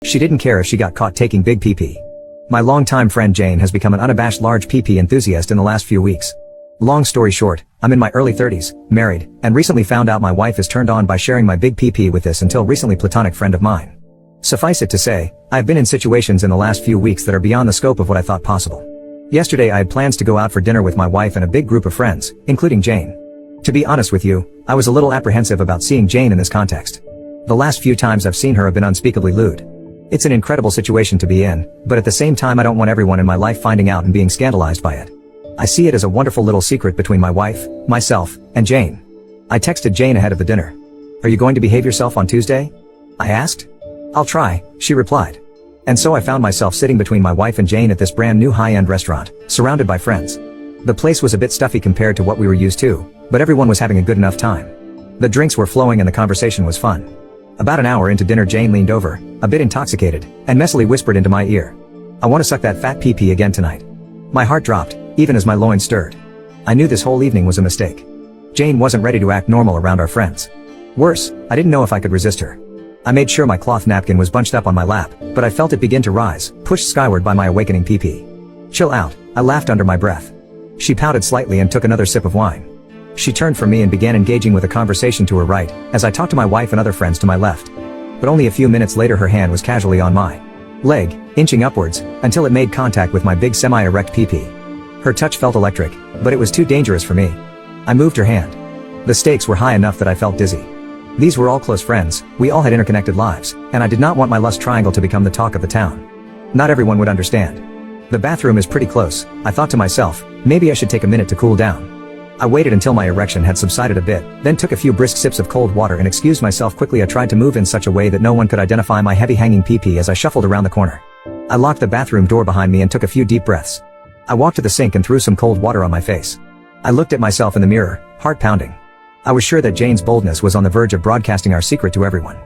She didn't care if she got caught taking big pee-pee. My longtime friend Jane has become an unabashed large pee-pee enthusiast in the last few weeks. Long story short, I'm in my early 30s, married, and recently found out my wife is turned on by sharing my big pee-pee with this until recently platonic friend of mine. Suffice it to say, I've been in situations in the last few weeks that are beyond the scope of what I thought possible. Yesterday I had plans to go out for dinner with my wife and a big group of friends, including Jane. To be honest with you, I was a little apprehensive about seeing Jane in this context. The last few times I've seen her have been unspeakably lewd. It's an incredible situation to be in, but at the same time I don't want everyone in my life finding out and being scandalized by it. I see it as a wonderful little secret between my wife, myself, and Jane. I texted Jane ahead of the dinner. "Are you going to behave yourself on Tuesday?" I asked. "I'll try," she replied. And so I found myself sitting between my wife and Jane at this brand new high-end restaurant, surrounded by friends. The place was a bit stuffy compared to what we were used to, but everyone was having a good enough time. The drinks were flowing and the conversation was fun. About an hour into dinner Jane leaned over, a bit intoxicated, and messily whispered into my ear, "I want to suck that fat pee-pee again tonight." My heart dropped, even as my loins stirred. I knew this whole evening was a mistake. Jane wasn't ready to act normal around our friends. Worse, I didn't know if I could resist her. I made sure my cloth napkin was bunched up on my lap, but I felt it begin to rise, pushed skyward by my awakening pee-pee. "Chill out," I laughed under my breath. She pouted slightly and took another sip of wine. She turned from me and began engaging with a conversation to her right, as I talked to my wife and other friends to my left. But only a few minutes later her hand was casually on my leg, inching upwards, until it made contact with my big semi-erect pee-pee. Her touch felt electric, but it was too dangerous for me. I moved her hand. The stakes were high enough that I felt dizzy. These were all close friends, we all had interconnected lives, and I did not want my lust triangle to become the talk of the town. Not everyone would understand. The bathroom is pretty close, I thought to myself, maybe I should take a minute to cool down. I waited until my erection had subsided a bit, then took a few brisk sips of cold water and excused myself quickly. I tried to move in such a way that no one could identify my heavy hanging pee-pee as I shuffled around the corner. I locked the bathroom door behind me and took a few deep breaths. I walked to the sink and threw some cold water on my face. I looked at myself in the mirror, heart pounding. I was sure that Jane's boldness was on the verge of broadcasting our secret to everyone.